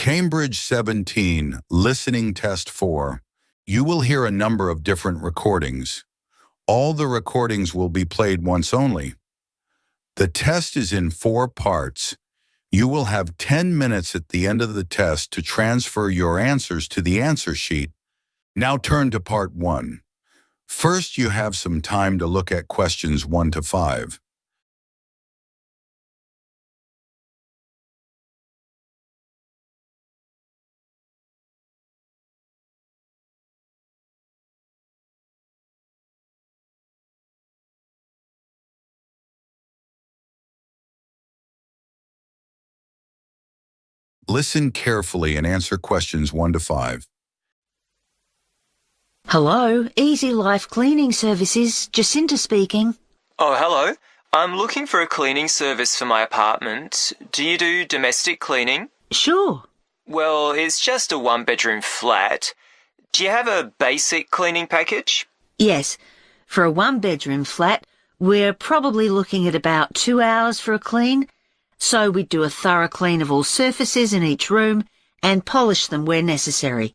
Cambridge 17, Listening Test 4. You will hear a number of different recordings. All the recordings will be played once only. The test is in 4 parts. You will have 10 minutes at the end of the test to transfer your answers to the answer sheet. Now turn to part 1. First, you have some time to look at questions 1 to 5. Listen carefully and answer questions 1 to 5. Hello, Easy Life Cleaning Services, Jacinta speaking. Oh, hello. I'm looking for a cleaning service for my apartment. Do you do domestic cleaning? Sure. Well, it's just a 1-bedroom flat. Do you have a basic cleaning package? Yes, for a 1-bedroom flat, we're probably looking at about 2 hours for a clean. So we do a thorough clean of all surfaces in each room and polish them where necessary.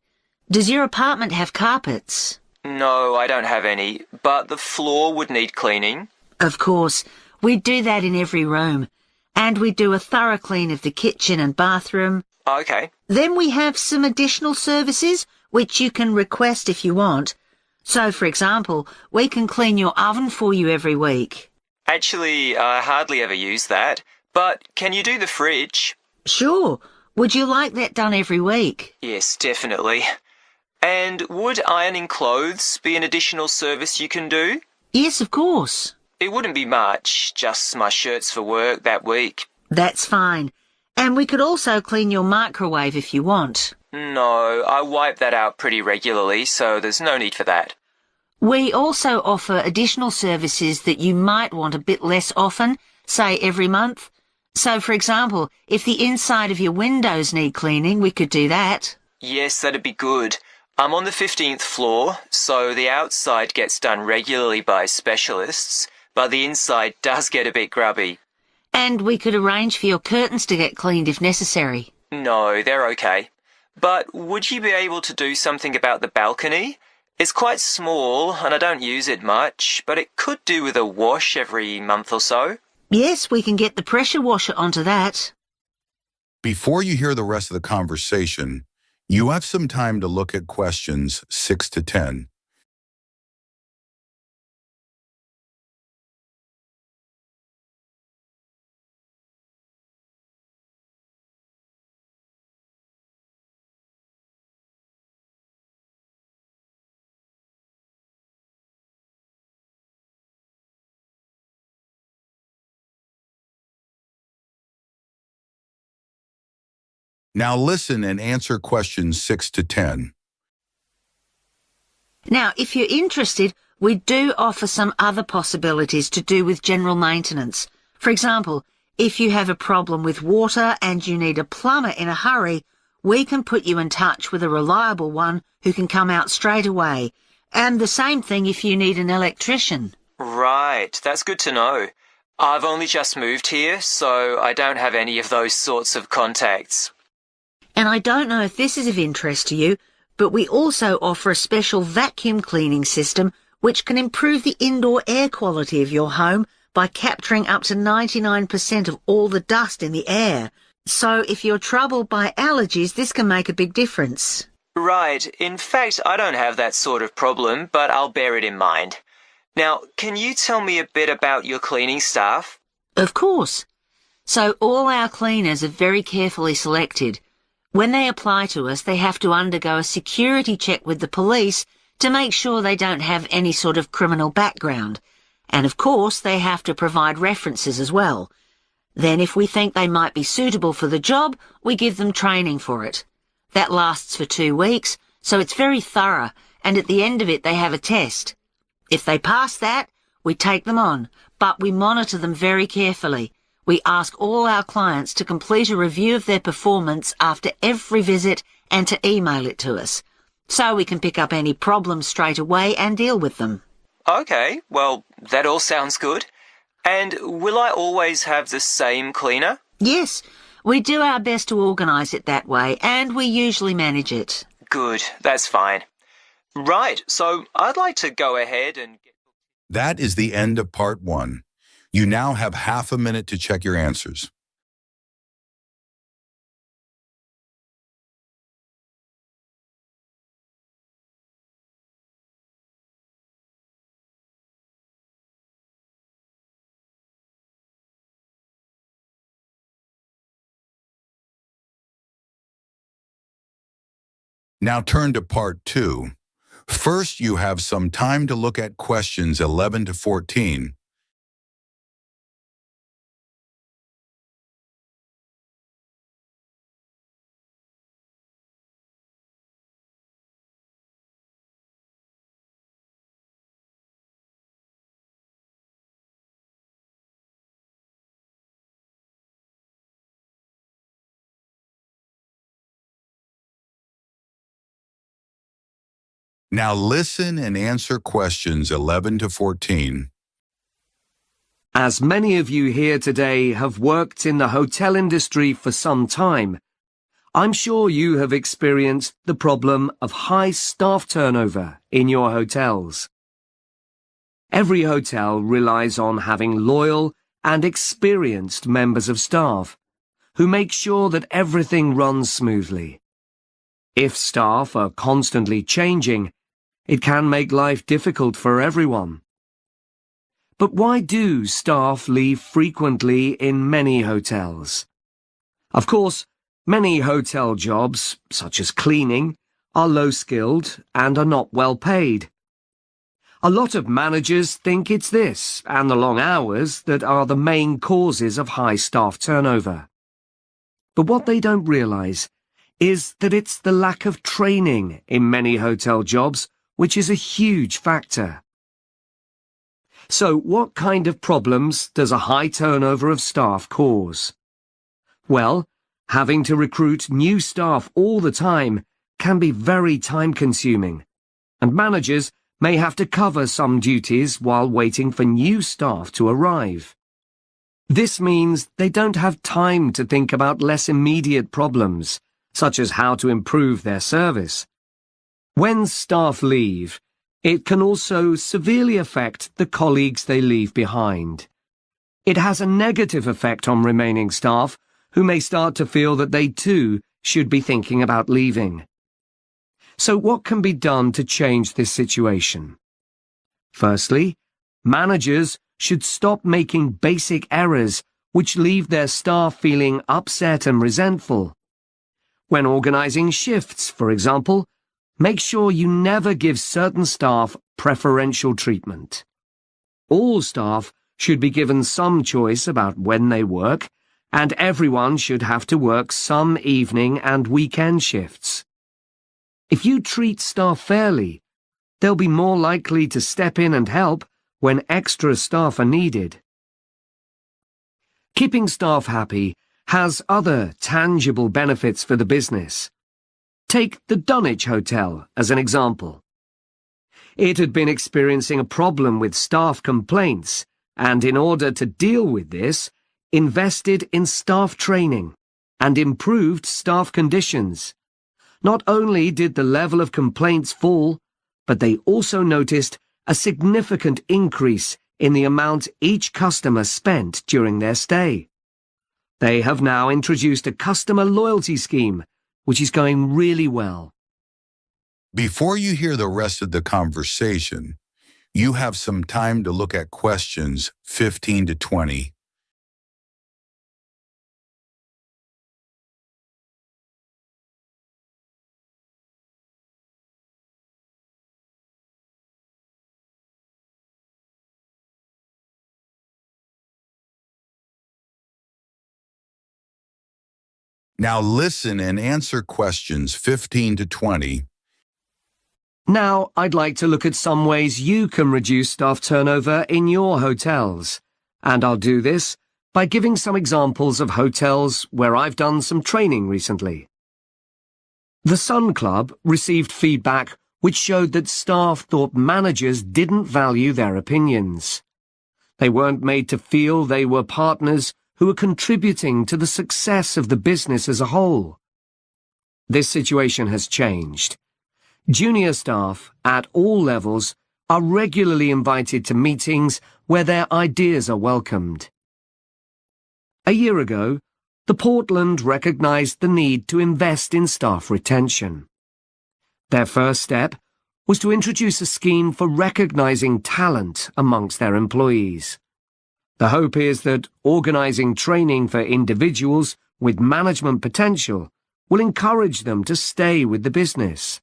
Does your apartment have carpets? No, I don't have any, but the floor would need cleaning. Of course, we do that in every room. And we do a thorough clean of the kitchen and bathroom. Okay. Then we have some additional services which you can request if you want. So, for example, we can clean your oven for you every week. Actually, I hardly ever use that. But can you do the fridge? Sure. Would you like that done every week? Yes, definitely. And would ironing clothes be an additional service you can do? Yes, of course. It wouldn't be much, just my shirts for work that week. That's fine. And we could also clean your microwave if you want. No, I wipe that out pretty regularly, so there's no need for that. We also offer additional services that you might want a bit less often, say every month. So, for example, if the inside of your windows need cleaning, we could do that. Yes, that'd be good. I'm on the 15th floor, so the outside gets done regularly by specialists, but the inside does get a bit grubby. And we could arrange for your curtains to get cleaned if necessary. No, they're okay. But would you be able to do something about the balcony? It's quite small, and I don't use it much, but it could do with a wash every month or so. Yes, we can get the pressure washer onto that. Before you hear the rest of the conversation, you have some time to look at questions 6 to 10. Now listen and answer questions 6 to 10. Now, if you're interested, we do offer some other possibilities to do with general maintenance. For example, if you have a problem with water and you need a plumber in a hurry, we can put you in touch with a reliable one who can come out straight away. And the same thing if you need an electrician. Right, that's good to know. I've only just moved here, so I don't have any of those sorts of contacts. And I don't know if this is of interest to you, but we also offer a special vacuum cleaning system which can improve the indoor air quality of your home by capturing up to 99% of all the dust in the air. So if you're troubled by allergies, this can make a big difference. Right, in fact, I don't have that sort of problem, but I'll bear it in mind. Now, can you tell me a bit about your cleaning staff? Of course. So all our cleaners are very carefully selected. When they apply to us, they have to undergo a security check with the police to make sure they don't have any sort of criminal background. And of course, they have to provide references as well. Then if we think they might be suitable for the job, we give them training for it. That lasts for 2 weeks, so it's very thorough, and at the end of it they have a test. If they pass that, we take them on, but we monitor them very carefully. We ask all our clients to complete a review of their performance after every visit and to email it to us, so we can pick up any problems straight away and deal with them. Okay, well, that all sounds good. And will I always have the same cleaner? Yes, We do our best to organise it that way, and we usually manage it. Good, that's fine. Right, so I'd like to go ahead and... That is the end of part 1. You now have half a minute to check your answers. Now turn to part 2. First, you have some time to look at questions 11 to 14. Now listen and answer questions 11 to 14. As many of you here today have worked in the hotel industry for some time, I'm sure you have experienced the problem of high staff turnover in your hotels. Every hotel relies on having loyal and experienced members of staff who make sure that everything runs smoothly. If staff are constantly changing, it can make life difficult for everyone. But why do staff leave frequently in many hotels? Of course, many hotel jobs, such as cleaning, are low-skilled and are not well paid. A lot of managers think it's this and the long hours that are the main causes of high staff turnover. But what they don't realize is that it's the lack of training in many hotel jobs which is a huge factor. So what kind of problems does a high turnover of staff cause? Well, having to recruit new staff all the time can be very time-consuming, and managers may have to cover some duties while waiting for new staff to arrive. This means they don't have time to think about less immediate problems, such as how to improve their service. When staff leave, it can also severely affect the colleagues they leave behind. It has a negative effect on remaining staff, who may start to feel that they too should be thinking about leaving. So what can be done to change this situation? Firstly, managers should stop making basic errors which leave their staff feeling upset and resentful. When organizing shifts, for example, make sure you never give certain staff preferential treatment. All staff should be given some choice about when they work, and everyone should have to work some evening and weekend shifts. If you treat staff fairly, they'll be more likely to step in and help when extra staff are needed. Keeping staff happy has other tangible benefits for the business. Take the Dunwich Hotel as an example. It had been experiencing a problem with staff complaints, and in order to deal with this, invested in staff training and improved staff conditions. Not only did the level of complaints fall, but they also noticed a significant increase in the amount each customer spent during their stay. They have now introduced a customer loyalty scheme, which is going really well. Before you hear the rest of the conversation, you have some time to look at questions 15 to 20. Now listen and answer questions 15 to 20. Now, I'd like to look at some ways you can reduce staff turnover in your hotels. And I'll do this by giving some examples of hotels where I've done some training recently. The Sun Club received feedback which showed that staff thought managers didn't value their opinions. They weren't made to feel they were partners who are contributing to the success of the business as a whole. This situation has changed. Junior staff at all levels are regularly invited to meetings where their ideas are welcomed. A year ago, the Portland recognized the need to invest in staff retention. Their first step was to introduce a scheme for recognizing talent amongst their employees. The hope is that organizing training for individuals with management potential will encourage them to stay with the business.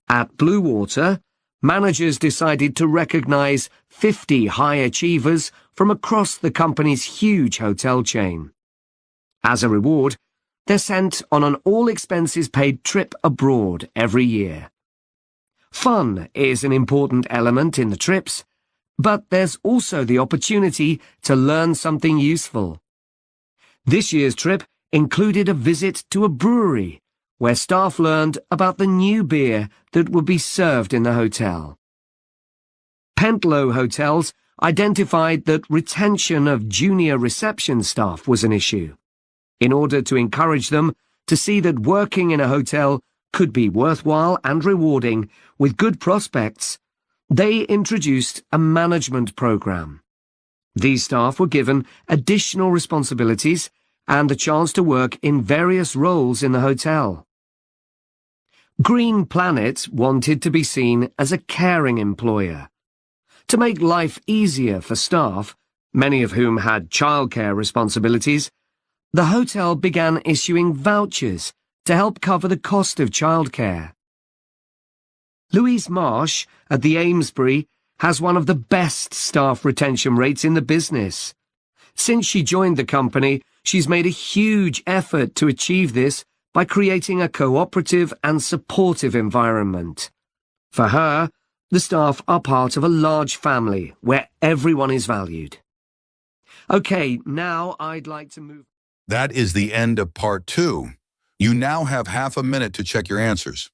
At Blue Water, managers decided to recognize 50 high achievers from across the company's huge hotel chain. As a reward, they're sent on an all-expenses-paid trip abroad every year. Fun is an important element in the trips, but there's also the opportunity to learn something useful. This year's trip included a visit to a brewery, where staff learned about the new beer that would be served in the hotel. Pentlow Hotels identified that retention of junior reception staff was an issue. In order to encourage them to see that working in a hotel could be worthwhile and rewarding with good prospects, they introduced a management program. These staff were given additional responsibilities and the chance to work in various roles in the hotel. Green Planet wanted to be seen as a caring employer. To make life easier for staff, many of whom had childcare responsibilities, the hotel began issuing vouchers to help cover the cost of childcare. Louise Marsh at the Amesbury has one of the best staff retention rates in the business. Since she joined the company, she's made a huge effort to achieve this by creating a cooperative and supportive environment. For her, the staff are part of a large family where everyone is valued. Okay, now I'd like to move... That is the end of part 2. You now have half a minute to check your answers.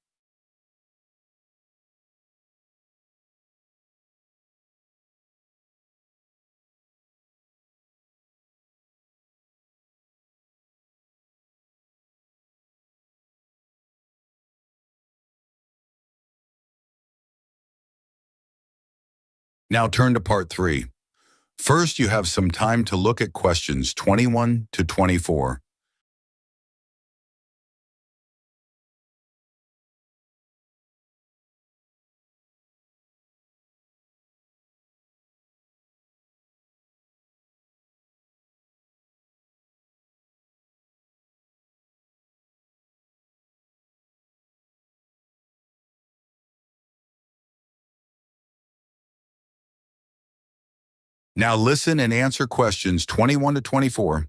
Now turn to part 3. First, you have some time to look at questions 21 to 24. Now listen and answer questions 21 to 24.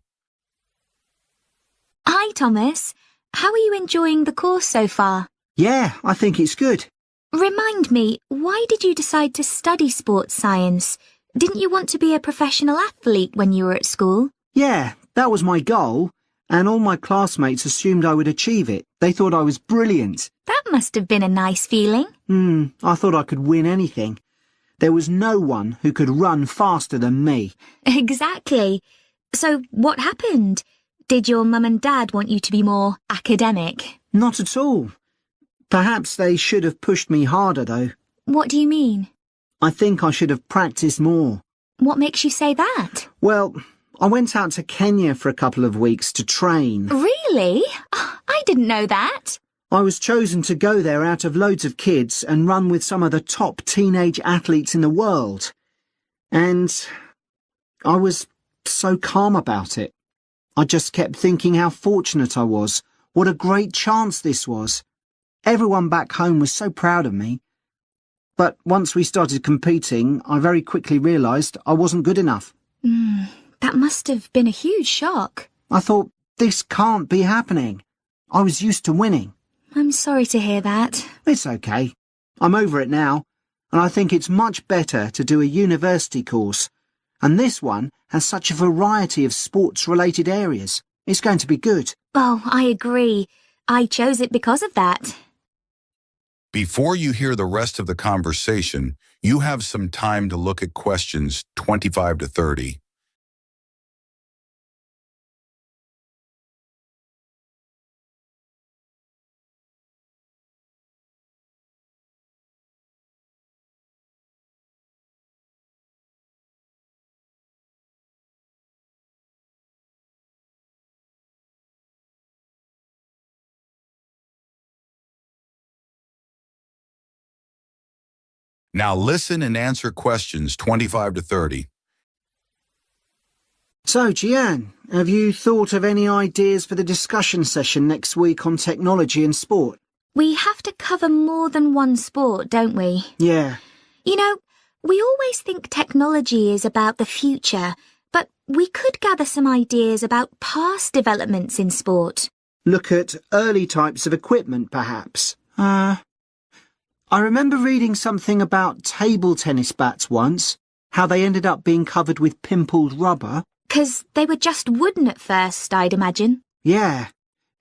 Hi, Thomas. How are you enjoying the course so far? Yeah, I think it's good. Remind me, why did you decide to study sports science? Didn't you want to be a professional athlete when you were at school? Yeah, that was my goal, and all my classmates assumed I would achieve it. They thought I was brilliant. That must have been a nice feeling. I thought I could win anything. There was no one who could run faster than me. Exactly. So what happened? Did your mum and dad want you to be more academic? Not at all. Perhaps they should have pushed me harder, though. What do you mean? I think I should have practiced more. What makes you say that? Well, I went out to Kenya for a couple of weeks to train. Really? I didn't know that. I was chosen to go there out of loads of kids and run with some of the top teenage athletes in the world. And I was so calm about it. I just kept thinking how fortunate I was. What a great chance this was. Everyone back home was so proud of me. But once we started competing, I very quickly realised I wasn't good enough. That must have been a huge shock. I thought, this can't be happening. I was used to winning. I'm sorry to hear that. It's okay. I'm over it now, and I think it's much better to do a university course. And this one has such a variety of sports-related areas. It's going to be good. Oh, I agree. I chose it because of that. Before you hear the rest of the conversation, you have some time to look at questions 25 to 30. Now listen and answer questions 25 to 30. So, Jian, have you thought of any ideas for the discussion session next week on technology and sport? We have to cover more than one sport, don't we? Yeah. You know, we always think technology is about the future, but we could gather some ideas about past developments in sport. Look at early types of equipment, perhaps. I remember reading something about table tennis bats once, how they ended up being covered with pimpled rubber. 'Cause they were just wooden at first, I'd imagine. Yeah.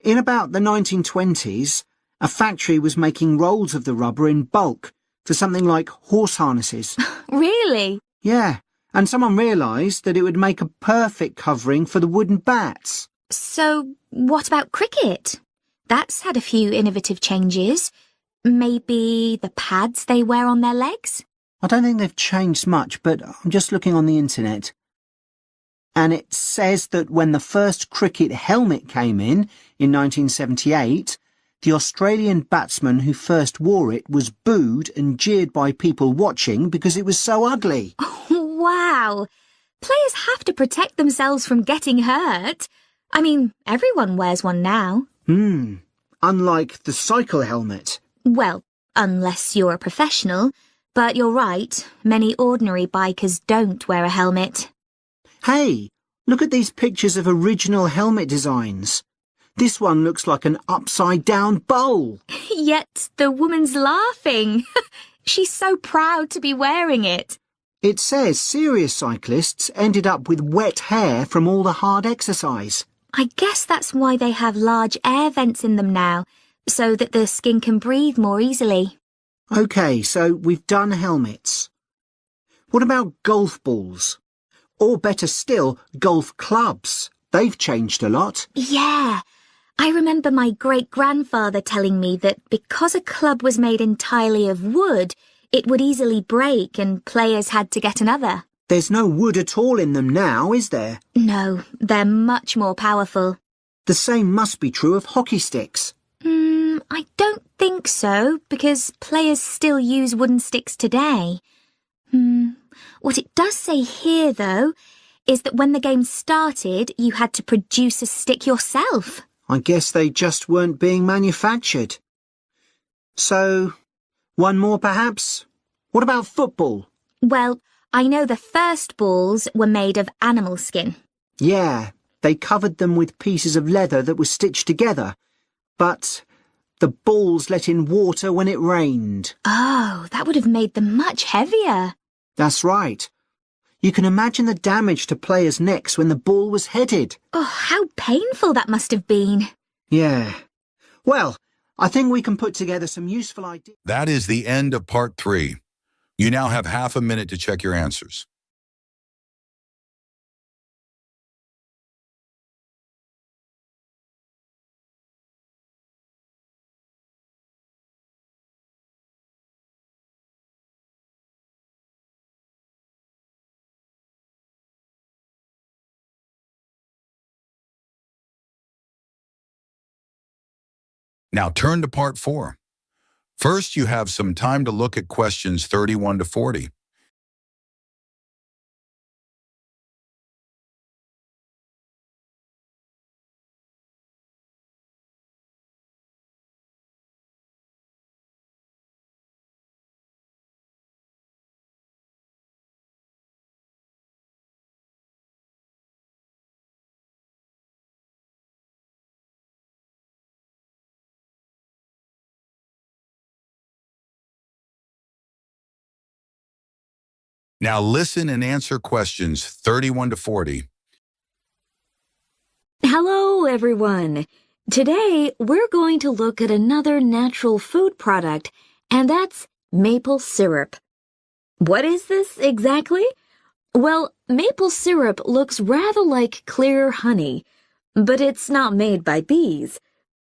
In about the 1920s, a factory was making rolls of the rubber in bulk for something like horse harnesses. Really? Yeah, and someone realised that it would make a perfect covering for the wooden bats. So, what about cricket? That's had a few innovative changes. Maybe the pads they wear on their legs? I don't think they've changed much, but I'm just looking on the internet. And it says that when the first cricket helmet came in 1978, the Australian batsman who first wore it was booed and jeered by people watching because it was so ugly. Wow! Players have to protect themselves from getting hurt. I mean, everyone wears one now. Unlike the cycle helmet. Well, unless you're a professional. But you're right, many ordinary bikers don't wear a helmet. Hey, look at these pictures of original helmet designs. This one looks like an upside-down bowl. Yet the woman's laughing. She's so proud to be wearing it. It says serious cyclists ended up with wet hair from all the hard exercise. I guess that's why they have large air vents in them now, so that the skin can breathe more easily. OK, so we've done helmets. What about golf balls? Or better still, golf clubs. They've changed a lot. Yeah. I remember my great-grandfather telling me that because a club was made entirely of wood, it would easily break and players had to get another. There's no wood at all in them now, is there? No, they're much more powerful. The same must be true of hockey sticks. I don't think so, because players still use wooden sticks today. What it does say here, though, is that when the game started, you had to produce a stick yourself. I guess they just weren't being manufactured. So, one more perhaps? What about football? Well, I know the first balls were made of animal skin. Yeah, they covered them with pieces of leather that were stitched together. But the balls let in water when it rained. Oh, that would have made them much heavier. That's right. You can imagine the damage to players' necks when the ball was headed. Oh, how painful that must have been. Yeah. Well, I think we can put together some useful ideas. That is the end of part 3. You now have half a minute to check your answers. Now turn to part 4. First, you have some time to look at questions 31 to 40. Now listen and answer questions 31 to 40. Hello, everyone. Today, we're going to look at another natural food product, and that's maple syrup. What is this exactly? Well, maple syrup looks rather like clear honey, but it's not made by bees.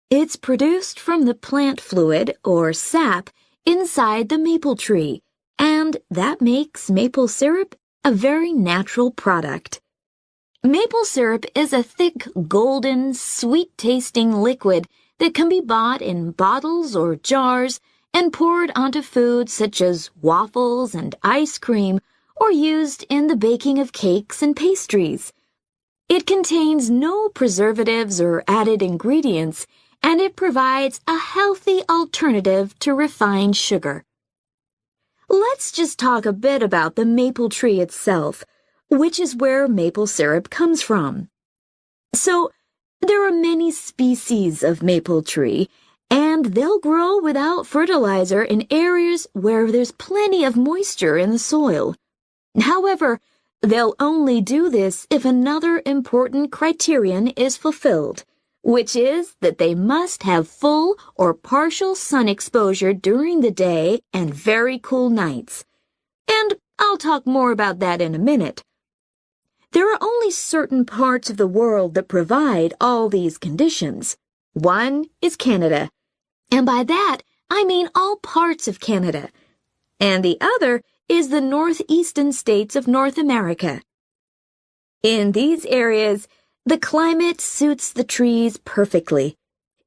It's produced from the plant fluid, or sap, inside the maple tree, and that makes maple syrup a very natural product. Maple syrup is a thick, golden, sweet-tasting liquid that can be bought in bottles or jars and poured onto foods such as waffles and ice cream, or used in the baking of cakes and pastries. It contains no preservatives or added ingredients, and it provides a healthy alternative to refined sugar. Let's just talk a bit about the maple tree itself, which is where maple syrup comes from. So, there are many species of maple tree, and they'll grow without fertilizer in areas where there's plenty of moisture in the soil. However, they'll only do this if another important criterion is fulfilled, which is that they must have full or partial sun exposure during the day and very cool nights. And I'll talk more about that in a minute. There are only certain parts of the world that provide all these conditions. One is Canada, and by that I mean all parts of Canada. And the other is the northeastern states of North America. In these areas, the climate suits the trees perfectly.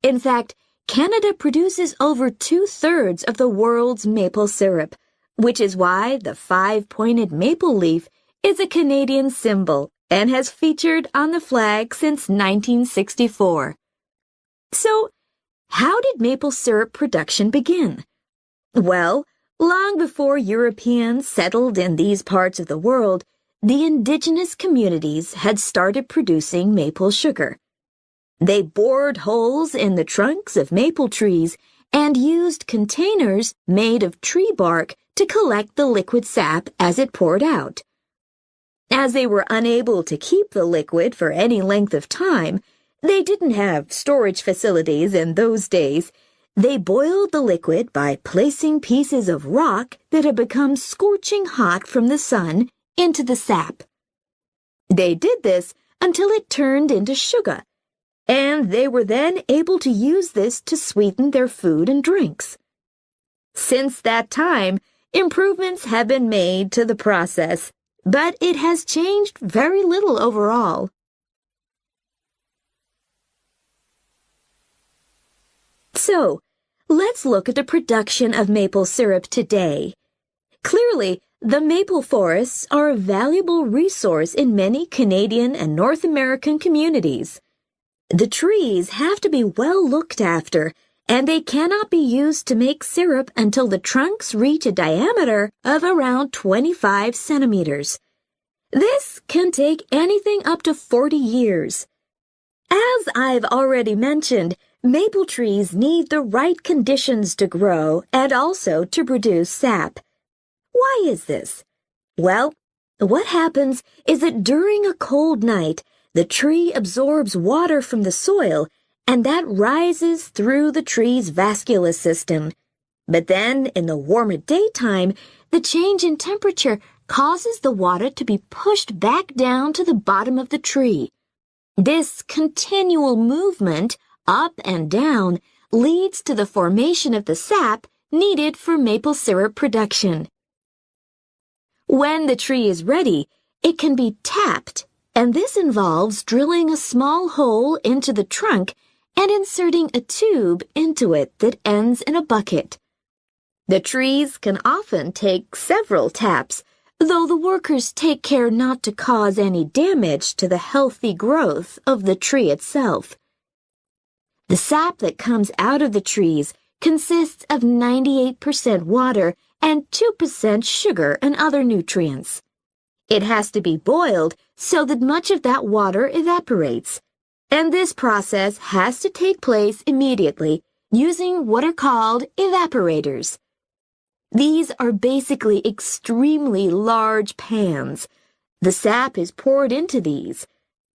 In fact, Canada produces over 2/3 of the world's maple syrup, which is why the 5-pointed maple leaf is a Canadian symbol and has featured on the flag since 1964. So, how did maple syrup production begin? Well, long before Europeans settled in these parts of the world, the indigenous communities had started producing maple sugar. They bored holes in the trunks of maple trees and used containers made of tree bark to collect the liquid sap as it poured out. As they were unable to keep the liquid for any length of time, they didn't have storage facilities in those days. They boiled the liquid by placing pieces of rock that had become scorching hot from the sun into the sap. They did this until it turned into sugar, and they were then able to use this to sweeten their food and drinks. Since that time, improvements have been made to the process, but it has changed very little overall. So, let's look at the production of maple syrup today. Clearly, the maple forests are a valuable resource in many Canadian and North American communities. The trees have to be well looked after, and they cannot be used to make syrup until the trunks reach a diameter of around 25 centimeters. This can take anything up to 40 years. As I've already mentioned, maple trees need the right conditions to grow and also to produce sap. Why is this? Well, what happens is that during a cold night, the tree absorbs water from the soil, and that rises through the tree's vascular system. But then, in the warmer daytime, the change in temperature causes the water to be pushed back down to the bottom of the tree. This continual movement, up and down, leads to the formation of the sap needed for maple syrup production. When the tree is ready, it can be tapped, and this involves drilling a small hole into the trunk and inserting a tube into it that ends in a bucket. The trees can often take several taps, though the workers take care not to cause any damage to the healthy growth of the tree itself. The sap that comes out of the trees consists of 98% water and 2% sugar and other nutrients. It has to be boiled so that much of that water evaporates, and this process has to take place immediately using what are called evaporators. These are basically extremely large pans. The sap is poured into these.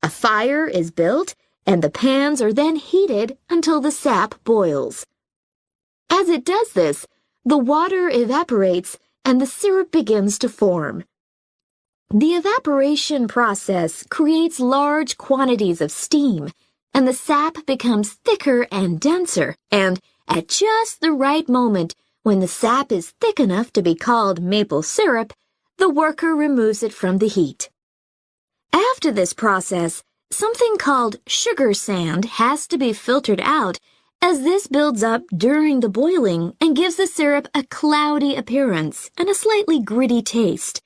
A fire is built, and the pans are then heated until the sap boils. As it does this, the water evaporates and the syrup begins to form. The evaporation process creates large quantities of steam, and the sap becomes thicker and denser, and at just the right moment, when the sap is thick enough to be called maple syrup, the worker removes it from the heat. After this process, something called sugar sand has to be filtered out, as this builds up during the boiling and gives the syrup a cloudy appearance and a slightly gritty taste.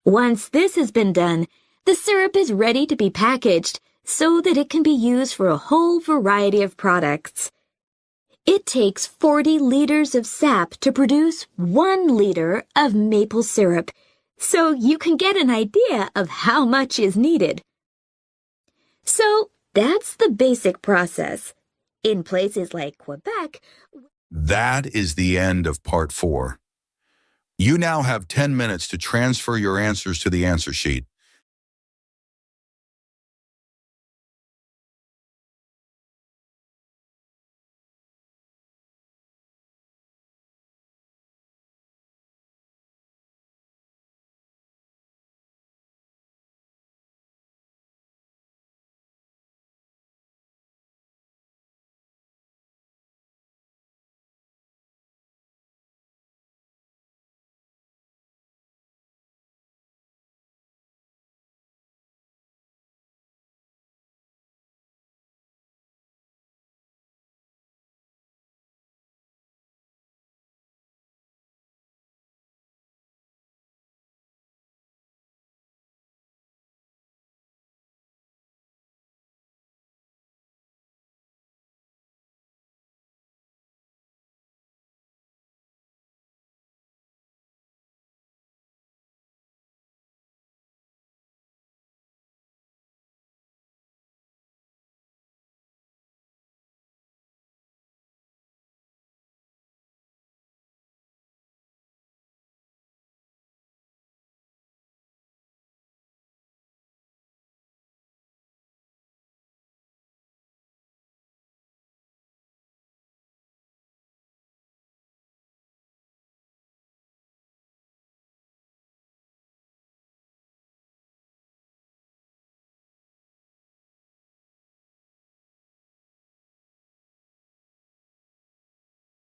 Once this has been done, the syrup is ready to be packaged so that it can be used for a whole variety of products. It takes 40 liters of sap to produce 1 liter of maple syrup, so you can get an idea of how much is needed. So that's the basic process. In places like Quebec, That is the end of part 4. You now have 10 minutes to transfer your answers to the answer sheet.